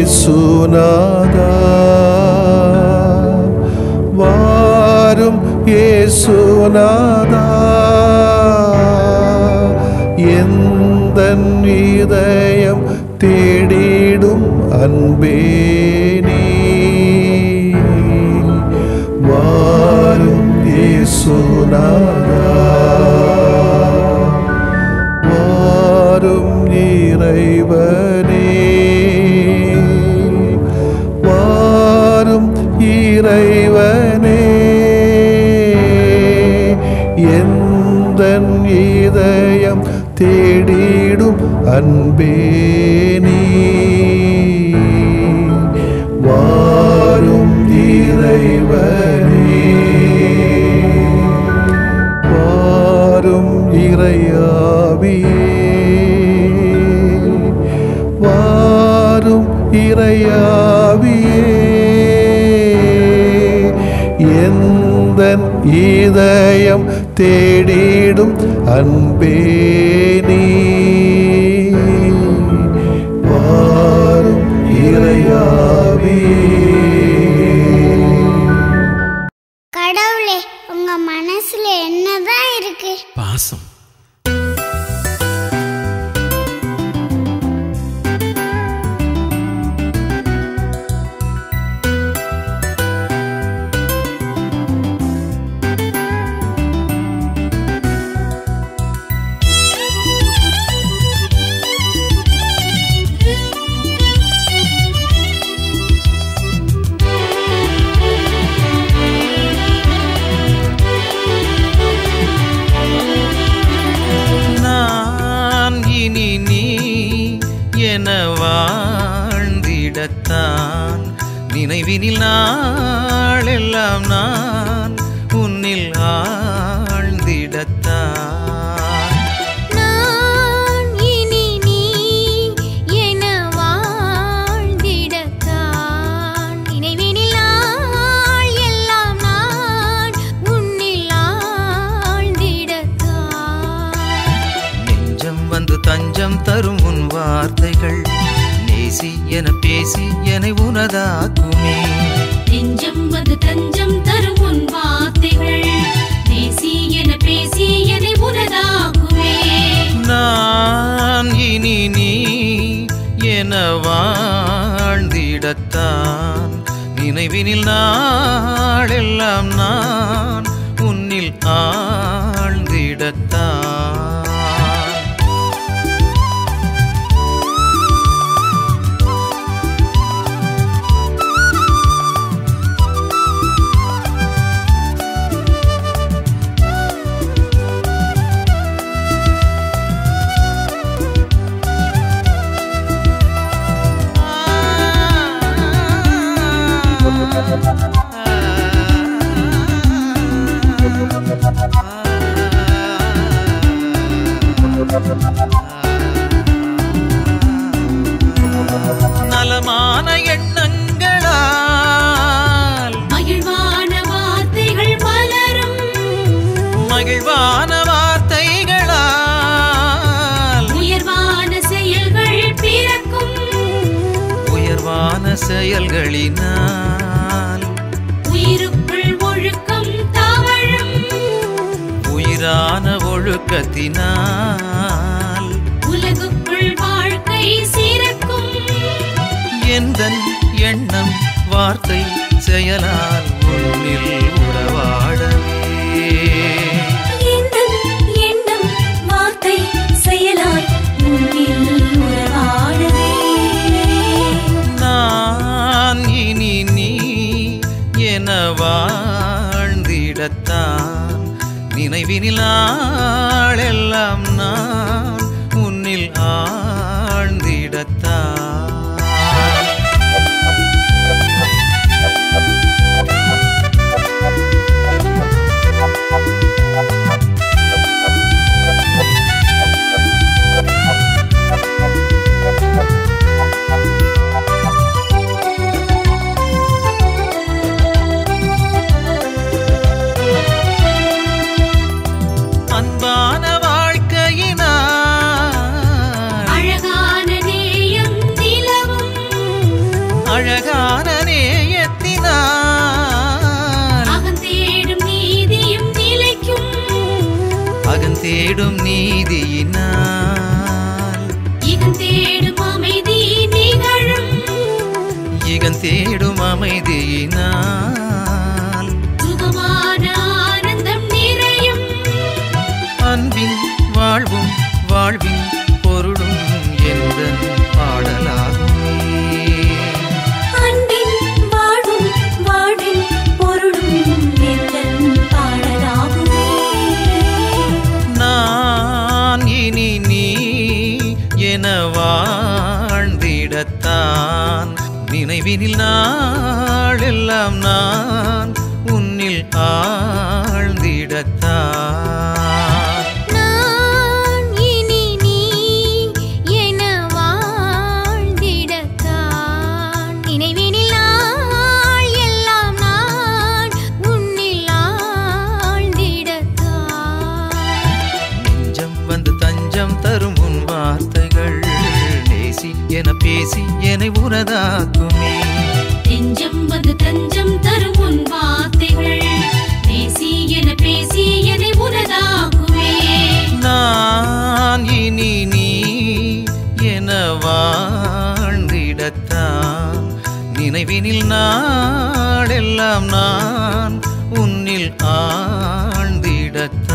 இயேசுநாதா வாரும் இயேசுநாதா எந்தன் இதயம் தேடிடும் அன்பே நீ வாரும் இயேசுநாதா வாரும் இறைவனே வாரும் இறைவனே எந்தன் இதயம் தேடிடும் அன்பே நீ வாரும் இறைவனே வாரும் இறையாவியே வாரும் இறையாவியே எந்தன் இதயம் தேடிடும் அன்பே நீ வாரும் இறையாவியே. கடவுளே, உங்க மனசுல என்னதான் இருக்கு? பாசம். வாழ்ந்திடத்தான் நினைவினில் நாளெல்லாம் நான் உன்னில் ஆழ்ந்திடத்தான் நான் இனி நீ என வாழ்ந்திடத்தான் நினைவினில் நாள் எல்லாம் நான் உன்னில் ஆழ்ந்திடத்தான் நெஞ்சம் வந்து தஞ்சம் தரும் உன் வார்த்தைகள் நேசி என பேசி என்னை உனதாக்குமே. நெஞ்சம் வந்து தஞ்சம் தரும் உன் வார்த்தைகள் நேசி என பேசி என்னை உனதாக்குமே. நான் இனி நீ என வாழ்ந்திடத்தான் நினைவினில் நாளெல்லாம் நான் உன்னில் ஆழ்ந்திடத்தான் நலமான எண்ணங்களால் மகிழ்வான வார்த்தைகள் மலரும் மகிழ்வான வார்த்தைகளால் உயர்வான செயல்கள் பிறக்கும் உயர்வான செயல்களினால் உயிருக்குள் ஒழுக்கம் தவழும் உயிரான ஒழுக்கத்தினால் உலகுக்குள் வாழ்க்கை சிறக்கும் எந்தன் எண்ணம் வார்த்தை செயலால் உன்னில் உறவாடவே எந்தன் எண்ணம் வார்த்தை செயலால் உன்னில் உறவாடவே நான் இனி நீ என வாழ்ந்திடத்தான் நினைவினில் நாளெல்லாம் நான் உன்னில் ஆழ்ந்திடத்தான் அன்பான தேடும் நீதியினால் இகன் தேடும் அமைதி நிகழும் இகன் தேடும் அமைதியினால் சுகமான ஆனந்தம் நிறையும் அன்பின் வாழ்வும் வாழ்வின் பொருளும் எந்தன் பாடலாகுமே அன்பின் வாழ்வும் வாழ்வின் பொருளும் எந்தன் பாடலாகுமே நான் இனி நீ என வாழ்ந்திடத்தான் நினைவினில் நாளெல்லாம் நான் உன்னில் ஆழ்ந்திடத்தான் நான் இனி நீ என வாழ்ந்திடத்தான் நினைவினில் நாள் எல்லாம் நான் உன்னில் ஆழ்ந்திடத்தான் நெஞ்சம் வந்து தஞ்சம் தரும் உன் வார்த்தைகள் நேசி என பேசி என்னை உனதாக்குமே நெஞ்சம் வந்து தஞ்சம் தரும் உன் வார்த்தைகள் பேசி என பேசி என்னை உனதாக்குவே நான் இனி நீ என வாழ்ந்திடத்தான் நினைவினில் நாளெல்லாம் நான் உன்னில் ஆழ்ந்திடத்தான்.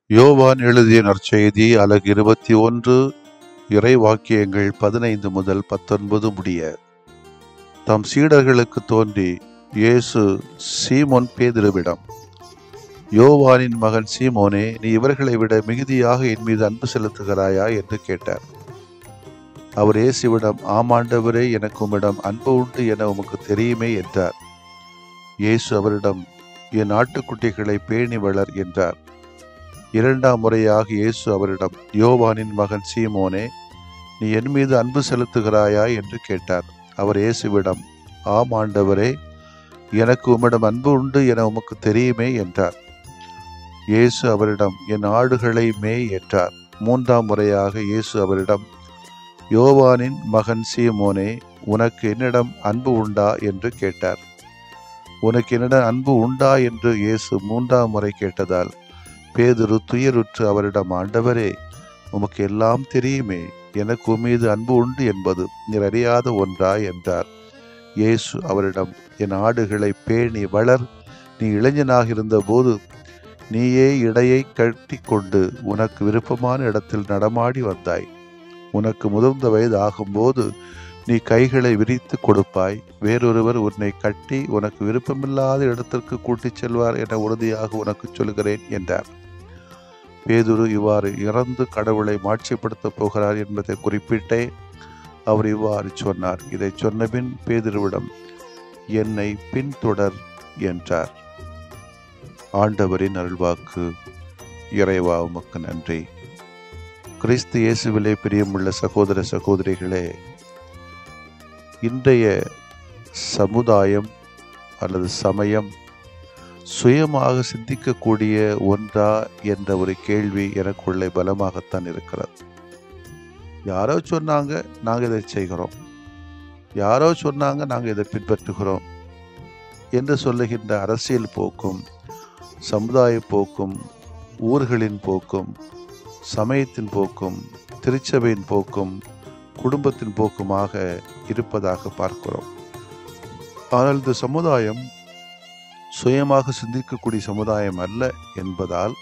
யோவான் எழுதிய நற்செய்தி அலகு 21 இறை வாக்கியங்கள் 15 முதல் 19 முடிய. தம் சீடர்களுக்கு தோன்றி இயேசு சீமோன் பேதுருவிடம், யோவானின் மகன் சீமோனே, நீ இவர்களை விட மிகுதியாக என் மீது அன்பு செலுத்துகிறாயா என்று கேட்டார். அவர் இயேசுவிடம், ஆமாண்டவரே, எனக்கு உம்மிடம் அன்பு உண்டு என உமக்கு தெரியுமே என்றார். இயேசு அவரிடம், என் ஆட்டுக்குட்டிகளை பேணி வளர் என்றார். இரண்டாம் முறையாக இயேசு அவரிடம், யோவானின் மகன் சீமோனே, நீ என் மீது அன்பு செலுத்துகிறாயா என்று கேட்டார். அவர் இயேசுவிடம், ஆம் ஆண்டவரே, எனக்கு உம்மிடம் அன்பு உண்டு என உமக்கு தெரியுமே என்றார். இயேசு அவரிடம், என் ஆடுகளை மேய் என்றார். மூன்றாம் முறையாக இயேசு அவரிடம், யோவானின் மகன் சீமோனே, உனக்கு என்னிடம் அன்பு உண்டா என்று கேட்டார். உனக்கு என்னிடம் அன்பு உண்டா என்று இயேசு மூன்றாம் முறை கேட்டதால் பேதுரு துயருற்று அவரிடம், ஆண்டவரே, உமக்கு எல்லாம் தெரியுமே, எனக்கு உம்மீது அன்பு உண்டு என்பது நீர் அறியாத ஒன்றா என்றார். இயேசு அவரிடம், என் ஆடுகளை பேணி வளர். நீ இளைஞனாக இருந்த போது நீயே இடையை கட்டி கொண்டு உனக்கு விருப்பமான இடத்தில் நடமாடி வந்தாய். உனக்கு முதிர்ந்த வயது ஆகும்போது நீ கைகளை விரித்து கொடுப்பாய். வேறொருவர் உன்னை கட்டி உனக்கு விருப்பமில்லாத இடத்திற்கு கூட்டிச் செல்வார் என உறுதியாக உனக்கு சொல்கிறேன் என்றார். பேதுரு இவ்வாறு இறந்து கடவுளை மாட்சிப்படுத்தப் போகிறார் என்பதை குறிப்பிட்டே அவர் இவ்வாறு சொன்னார். இதை சொன்னபின் பேதுருவிடம், என்னை பின்தொடர் என்றார். ஆண்டவரின் அருள்வாக்கு. இறைவா உமக்கு நன்றி. கிறிஸ்து இயேசுவிலே பிரியமுள்ள சகோதர சகோதரிகளே, இன்றைய சமுதாயம் அல்லது சமயம் சுயமாக சிந்திக்கக்கூடிய ஒன்றா என்ற ஒரு கேள்வி எனக்குள்ளே பலமாகத்தான் இருக்கிறது. யாரோ சொன்னாங்க, நாங்கள் இதை செய்கிறோம், யாரோ சொன்னாங்க, நாங்கள் இதை பின்பற்றுகிறோம் என்று சொல்லுகின்ற அரசியல் போக்கும், சமுதாய போக்கும், ஊர்களின் போக்கும், சமயத்தின் போக்கும், திருச்சபையின் போக்கும், குடும்பத்தின் போக்குமாக இருப்பதாக பார்க்கிறோம். ஆனால் இந்த சமுதாயம் சுயமாக சிந்திக்கக்கூடிய சமுதாயம் அல்ல என்பதால்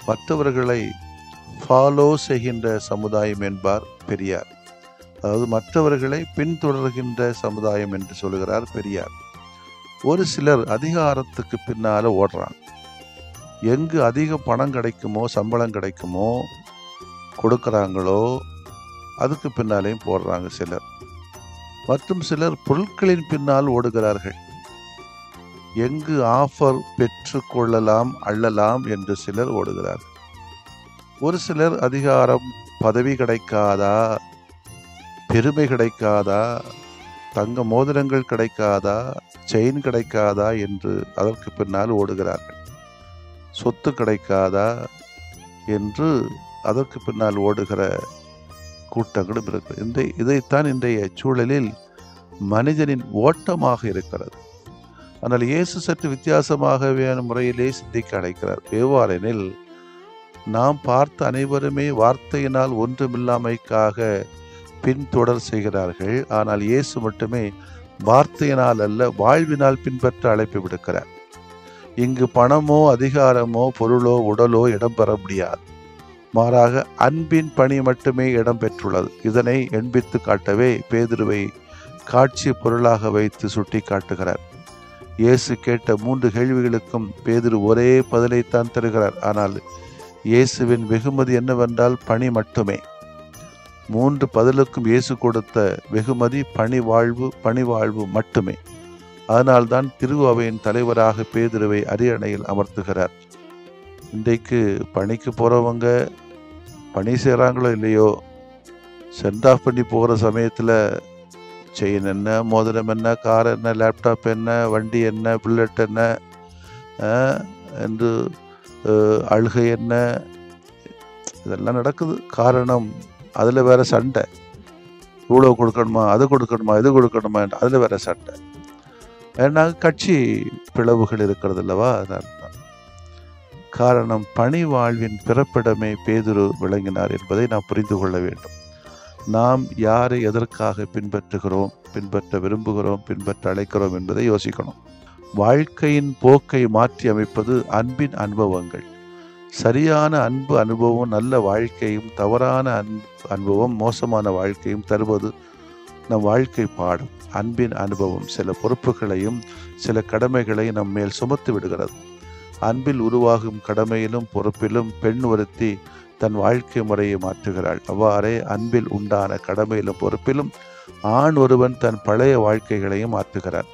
மற்றவர்களை ஃபாலோ செய்கின்ற சமுதாயம் என்பார் பெரியார். அதாவது மற்றவர்களை பின்தொடர்கின்ற சமுதாயம் என்று சொல்கிறார் பெரியார். ஒரு சிலர் அதிகாரத்துக்கு பின்னால ஓடுறாங்க. எங்கு அதிக பணம் கிடைக்குமோ, சம்பளம் கிடைக்குமோ, கொடுக்குறாங்களோ அதுக்கு பின்னாலேயும் போடுறாங்க சிலர். மற்றும் சிலர் பொருட்களின் பின்னால் ஓடுகிறார்கள். எங்கு ஆஃபர் பெற்று கொள்ளலாம், அள்ளலாம் என்று சிலர் ஓடுகிறார்கள். ஒரு சிலர் அதிகாரம், பதவி கிடைக்காதா, பெருமை கிடைக்காதா, தங்க மோதிரங்கள் கிடைக்காதா, செயின் கிடைக்காதா என்று அதற்கு பின்னால் ஓடுகிறார்கள். சொத்து கிடைக்காதா என்று அதற்கு பின்னால் ஓடுகிற கூட்டங்களும் இருக்கிறது. இதைத்தான் இன்றைய சூழலில் மனிதனின் ஓட்டமாக இருக்கிறது. ஆனால் இயேசு சற்று வித்தியாசமாகவே முறையிலே சிந்திக்க அழைக்கிறார். எவ்வாறெனில், நாம் பார்த்த அனைவருமே வார்த்தையினால் ஒன்றுமில்லாமைக்காக பின்தொடர் செய்கிறார்கள். ஆனால் இயேசு மட்டுமே வார்த்தையினால் அல்ல, வாழ்வினால் பின்பற்ற அழைப்பு விடுக்கிறார். இங்கு பணமோ அதிகாரமோ பொருளோ உடலோ இடம்பெற முடியாது. மாறாக அன்பின் பணி மட்டுமே இடம்பெற்றுள்ளது. இதனை எண்பித்து காட்டவே பேதுருவை காட்சி பொருளாக வைத்து சுட்டி காட்டுகிறார். இயேசு கேட்ட 3 கேள்விகளுக்கும் பேதுரு ஒரே பதிலைத்தான் தருகிறார். ஆனால் இயேசுவின் வெகுமதி என்னவென்றால் பணி மட்டுமே. 3 பதிலுக்கும் இயேசு கொடுத்த வெகுமதி பணிவாழ்வு மட்டுமே. அதனால்தான் திரு அவையின் தலைவராக பேதுருவை அரியணையில் அமர்த்துகிறார். இன்றைக்கு பணிக்கு போகிறவங்க பணி செய்கிறாங்களோ இல்லையோ, சென்ட் ஆஃப் பண்ணி போகிற சமயத்தில் செயின் என்ன, மோதிரம் என்ன, கார் என்ன, லேப்டாப் என்ன, வண்டி என்ன, புல்லட் என்ன என்று அழுகை என்ன, இதெல்லாம் நடக்குது. காரணம், அதில் வேற சண்டை. இவ்வளோ கொடுக்கணுமா, அது கொடுக்கணுமா, இது கொடுக்கணுமா, அதில் வேற சண்டை. ஏன்னா கட்சி பிளவுகள் இருக்கிறது அல்லவா. அதனால் காரணம், பணி வாழ்வின் பிறப்பிடமே பேதுரு விளங்கினார் என்பதை நாம் புரிந்து கொள்ள வேண்டும். நாம் யாரை எதற்காக பின்பற்ற விரும்புகிறோம், பின்பற்ற அழைக்கிறோம் என்பதை யோசிக்கணும். வாழ்க்கையின் போக்கை மாற்றி அமைப்பது அன்பின் அனுபவங்கள். சரியான அன்பு அனுபவம் நல்ல வாழ்க்கையும், தவறான அனுபவம் மோசமான வாழ்க்கையும் தருவது நம் வாழ்க்கை பாடம். அன்பின் அனுபவம் சில பொறுப்புகளையும் சில கடமைகளையும் நம் மேல் சுமத்து விடுகிறது. அன்பில் உருவாகும் கடமையிலும் பொறுப்பிலும் பெண் ஒருத்தி தன் வாழ்க்கை முறையை மாற்றுகிறாள். அவ்வாறே அன்பில் உண்டான கடமையிலும் பொறுப்பிலும் ஆண் ஒருவன் தன் பழைய வாழ்க்கைகளையும் மாற்றுகிறார்.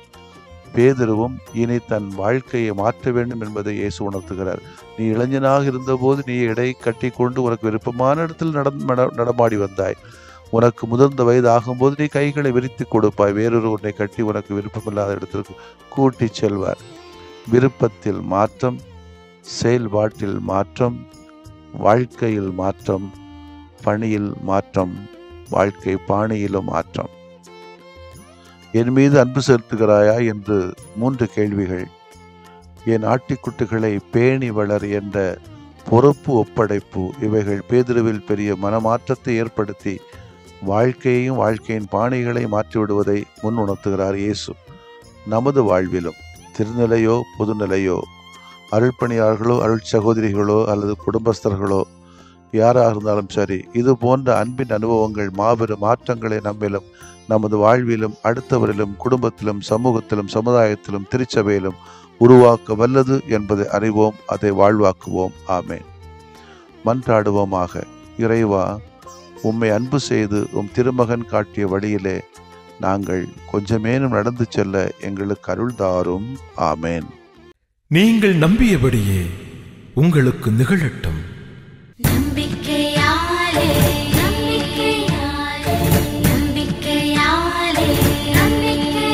பேதுருவும் இனி தன் வாழ்க்கையை மாற்ற வேண்டும் என்பதை இயேசு உணர்த்துகிறார். நீ இளைஞனாக இருந்தபோது நீ எடை கட்டி கொண்டு உனக்கு விருப்பமான இடத்தில் நடமாடி வந்தாய். உனக்கு முதிர்ந்த வயது ஆகும்போது நீ கைகளை விரித்து கொடுப்பாய். வேறொரு உன்னை கட்டி உனக்கு விருப்பமில்லாத இடத்திற்கு கூட்டி செல்வார். விருப்பத்தில் மாற்றம், செயல்பாட்டில் மாற்றம், வாழ்க்கையில் மாற்றம், பணியில் மாற்றம், வாழ்க்கை பாணியிலும் மாற்றம். என் மீது அன்பு செலுத்துகிறாயா என்று 3 கேள்விகள். என் ஆட்டிக்குட்டிகளை பேணி வளர் என்ற பொறுப்பு ஒப்படைப்பு, இவைகள் பேதுருவில் பெரிய மனமாற்றத்தை ஏற்படுத்தி வாழ்க்கையையும் வாழ்க்கையின் பாணிகளை மாற்றிவிடுவதை முன் உணர்த்துகிறார் இயேசு. நமது வாழ்விலும் திருநிலையோ பொதுநிலையோ, அருள்பணியாளர்களோ அருள் சகோதரிகளோ அல்லது குடும்பஸ்தர்களோ யாராக இருந்தாலும் சரி, இது போன்ற அன்பின் அனுபவங்கள் மாபெரும் மாற்றங்களை நம்மிலும், நமது வாழ்விலும், அடுத்தவரிலும், குடும்பத்திலும், சமூகத்திலும், சமுதாயத்திலும், திருச்சபையிலும் உருவாக்க வல்லது என்பதை அறிவோம், அதை வாழ்வாக்குவோம். ஆமேன். மன்றாடுவோமாக. இறைவா, உம்மை அன்பு செய்து உம் திருமகன் காட்டிய வழியிலே நாங்கள் கொஞ்சமேனும் நடந்து செல்ல எங்களுக்கு அருள் தாரும். ஆமேன். நீங்கள் நம்பியபடியே உங்களுக்கு நிகழட்டும். நம்பிக்கையாலே நம்பிக்கையாலே நம்பிக்கையாலே நம்பிக்கையாலே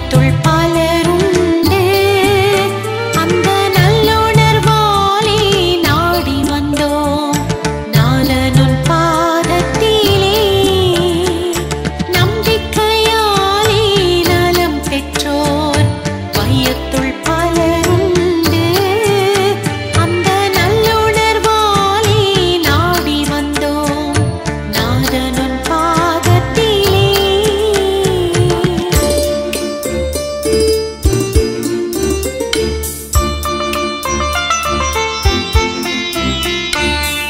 வையத்துள் பலருண்டு அந்த நல்லுணர்வாலே நாடி வந்தோம் நாதனுன் பாதத்திலே நம்பிக்கையாலே நலம் பெற்றோர் வையத்துள் பலருண்டு அந்த நல்லுணர்வாலே நாடி வந்தோம் நாதனுன் பாதத்திலே.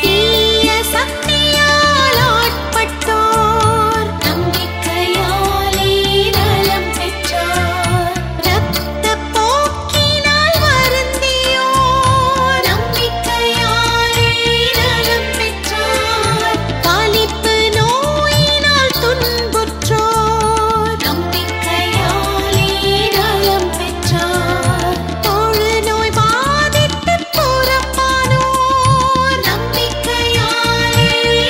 தீய சக்தியால் ஆட்பட்டோர் நம்பிக்கையாலே நலம் பெற்றார் இரத்தப் போக்கினால் வருந்தியோர் நம்பிக்கையாலே நலம் பெற்றார் பாலிப்பு நோயினால் துன்புற்றோர் நம்பிக்கையாலே நலம் பெற்றார் தொழுநோய் பாதித்துப் புறப்பானோர் நம்பிக்கையாலே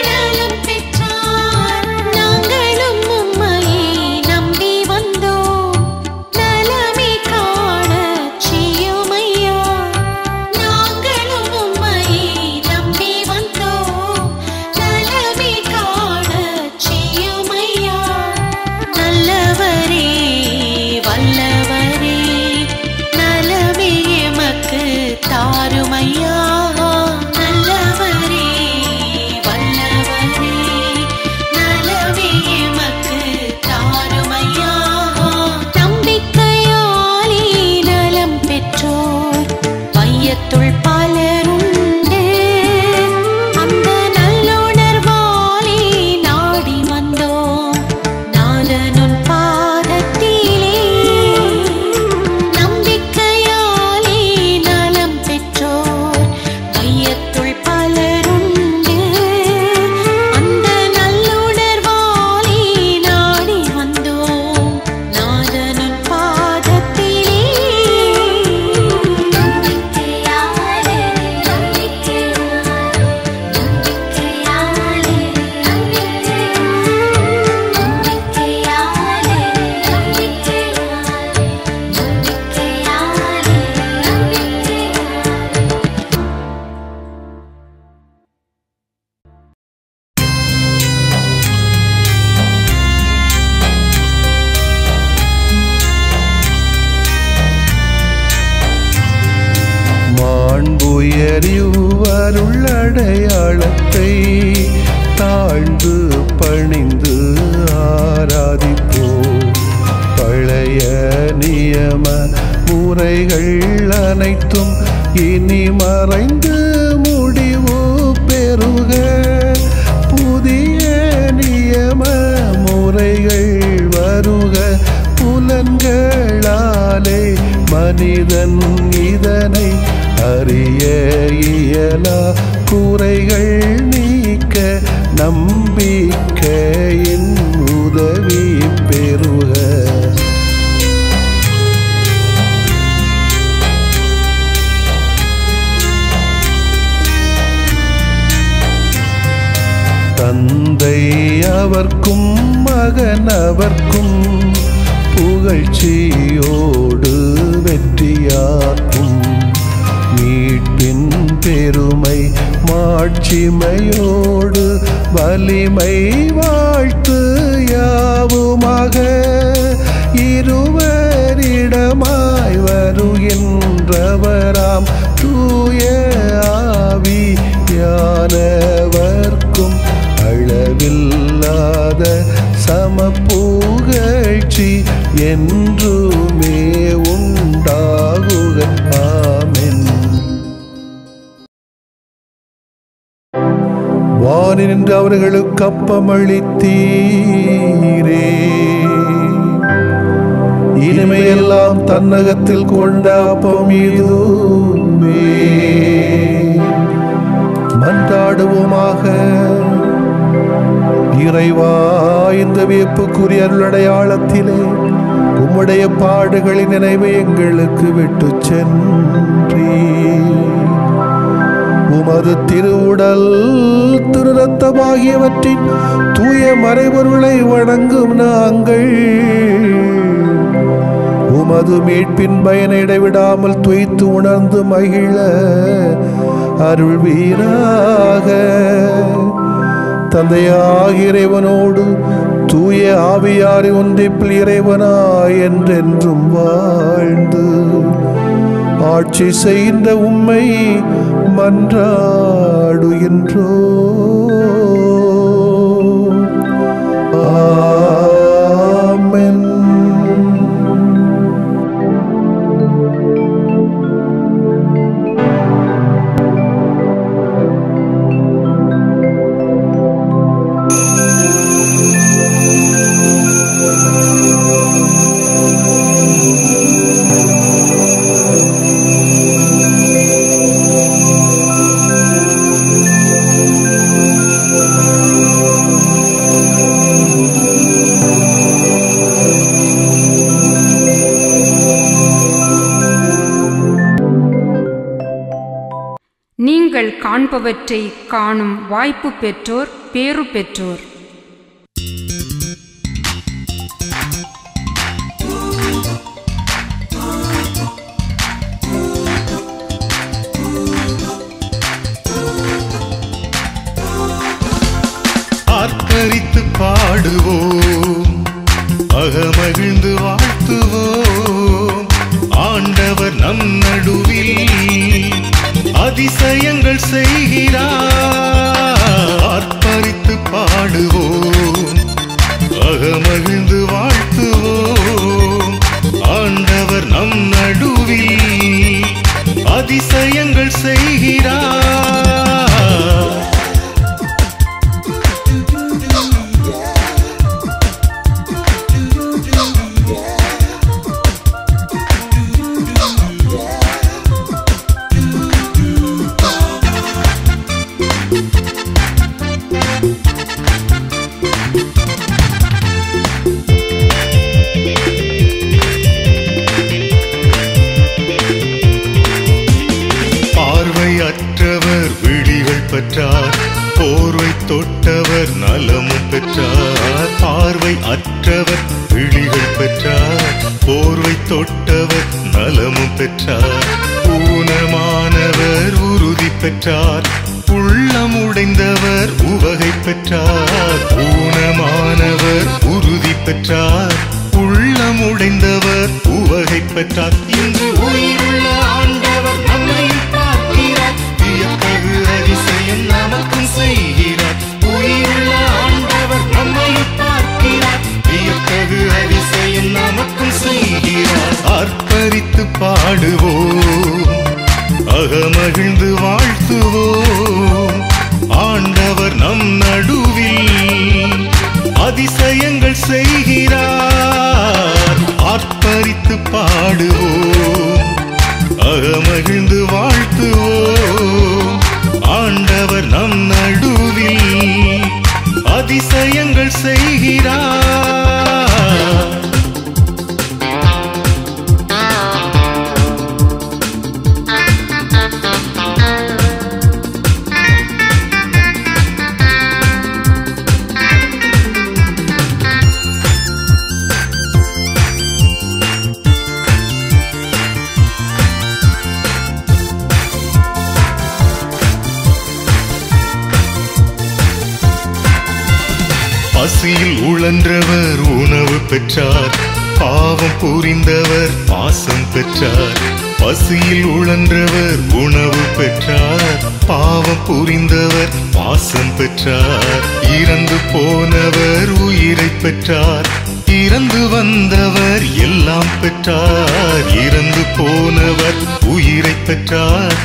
நலம் பெற்றார் நாங்களும் உம்மையே நம்பி வந்தோம் நலமே காணச் செய்யுமையா நாங்களும் உம்மையே நம்பி வந்தோம் நலமே காணச் செய்யுமையா நல்லவரே வல்லவரே நலமே எமக்கு தாருமையா நல்லவரே வல்லவரே நலமே எமக்கு தாருமையா நம்பிக்கையாலே நலம் பெற்றோர் வையத்துள் பலருண்டு அந்த நல்லுணர்வாலே நாடி வந்தோம் நாதனுன் பாதத்திலே நம்பிக்கையாலே நலம் பெற்றோர் வையத்துள் பலருண்டு அந்த நல்லுணர்வாலே நாடி வந்தோம் நாதனுன் பாதத்திலே. நம்பிக்கையாலே நம்பிக்கையாலே நம்பிக்கையாலே நம்பிக்கையாலே நம்பிக்கையாலே மாண்புயரிவருள்ளடையாளத்தை தாழ்ந்து பணிந்து ஆராதிப்போம் பழைய நியம முறைகள் அனைத்தும் இனி மறைந்து முடிவு பெறுக புதிய நியம முறைகள் வருக புலன்களாலே மனிதன் இதனை அறிய இயலா குறைகள் நீக்க நம்பிக்கையின் உதவி பெறுக தந்தை அவர்க்கும் மகன் அவர்க்கும் புகழ்ச்சியோடு வெற்றியாக்கும் மீட்பின் பெருமை மாட்சிமையோடு வலிமை வாழ்த்து யாவுமாக இருவரிடமாய் வருகின்றவராம் தூய ஆவியானவர்க்கும் அளவில்லாத சமப்புகழ்ச்சி என்றுமே உண்டாகுக. ஆமென். வானில் நின்று அவர்களுக்கு அப்பமளித்தீரே இனிமையெல்லாம் தன்னகத்தில் கொண்ட அப்பம் இதுவே. மன்றாடுவோமாக. இறைவா, இந்த வியப்புக்குரிய அருளடையாளத்திலே உம்முடைய பாடுகளின் நினைவை எங்களுக்கு விட்டு சென்றீ உமது திருவுடல் திரு ரத்தமாகியவற்றின் தூய மறைபொருளை வணங்கும் நாங்கள் உமது மீட்பின் பயனை இடைவிடாமல் துய்த்து உணர்ந்து மகிழ அருள்வீராக. தந்தையாகிய இறைவனோடு தூய ஆவியாரை ஒன்றிப்பில் இறைவனாய் என்றென்றும் வாழ்ந்து ஆட்சி செய்கின்ற உம்மை மன்றாடுகின்றோ. ஆமென். நீங்கள் காண்பவற்றை காணும் வாய்ப்பு பெற்றோர் பேறு பெற்றோர். ஆர்ப்பரித்து பாடுவோம், அகமகிழ்ந்து வாழ்த்துவோம். ஆண்டவர் நம் நடுவில் அதிசயங்கள் செய்கிறார். ஆர்ப்பரித்து பாடுவோம், அகமகிழ்ந்து வாழ்த்துவோம். ஆண்டவர் நம் நடுவில் அதிசயங்கள் செய்கிறார். பார்வையற்றவர் விழிகள் பெற்றார், போர்வை தொட்டவர் நலமும் பெற்றார். பார்வை அற்றவர் விழிகள் பெற்றார், போர்வை தொட்டவர் நலமும் பெற்றார். ஊனமானவர் உறுதி பெற்றார், உள்ளம் உடைந்தவர் உவகை பெற்றார். ஊனமானவர் உறுதி பெற்றார், உள்ளம் உடைந்தவர் உவகை பெற்றார். இன்று உயிருள்ள ஆண்டவர் நம்மை பார்க்கிறார், வியத்தகு அதிசயம் நமக்கும் செய்கிறார். உயிருள்ள ஆண்டவர் நம்மை பார்க்கிறார், வியத்தகு அதிசயம் நமக்கும் செய்கிறார். ஆர்ப்பரித்து பாடுவோம், அகமகிழ்ந்து வாழ்த்துவோம். ஆண்டவர் நம் நடுவில் அதிசயங்கள் செய்கிறார். ஆர்ப்பரித்து பாடுவோம், அகமகிழ்ந்து வாழ்த்துவோம். ஆண்டவர் நம் நடுவில் அதிசயங்கள் செய்கிறார். பசியில் உழன்றவர் உணவு பெற்றார், பாவம் புரிந்தவர் பாசம் பெற்றார். பசியில் உழன்றவர் உணவு பெற்றார், பாவம் புரிந்தவர் பாசம் பெற்றார். இறந்து போனவர் உயிரை பெற்றார், இறந்து வந்தவர் எல்லாம் பெற்றார். இறந்து போனவர் உயிரை பெற்றார்,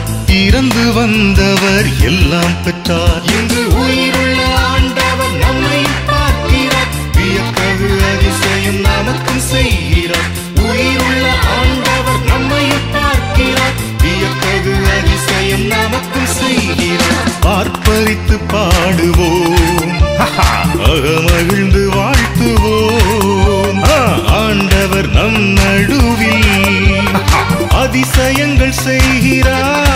இறந்து வந்தவர் எல்லாம் பெற்றார். இன்று உயிருள்ள ஆண்டவர் நம்மை பார்க்கிறார், வியத்தகு அதிசயம் நமக்கும் செய்கிறார். உயிருள்ள ஆண்டவர் நம்மை பார்க்கிறார், வியத்தகு அதிசயம் நமக்கும் செய்கிறார். ஆர்ப்பரித்து பாடுவோம், அகமகிழ்ந்து வாழ்த்துவோம். ஆண்டவர் நம் நடுவில் அதிசயங்கள் செய்கிறார்.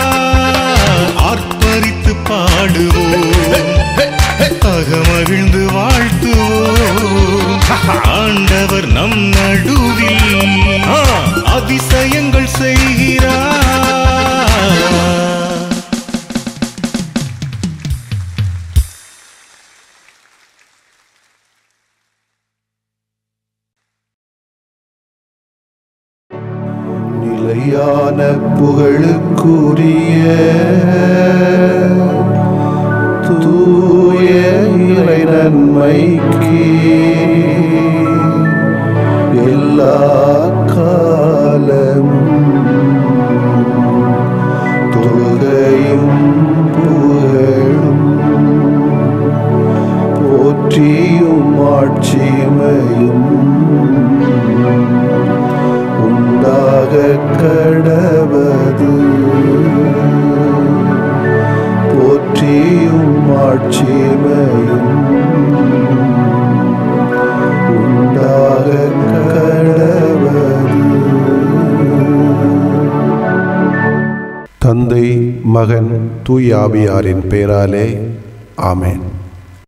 ஆர்ப்பரித்து பாடுவோம், அகமகிழ்ந்து வாழ்த்துவோம். ஆண்டவர் நம் நடுவில் நிலையான புகழுக்குரிய தூய இறை நன்மைக்கு எல்லா காலமும் தொழுகையும் புகழும் போற்றியும் ஆட்சிமையும் உண்டாக கடவது. போற்றியும் ஆட்சிமையும் உண்டாக கடவது. தந்தை, மகன், தூய ஆவியாரின் பெயராலே ஆமென்.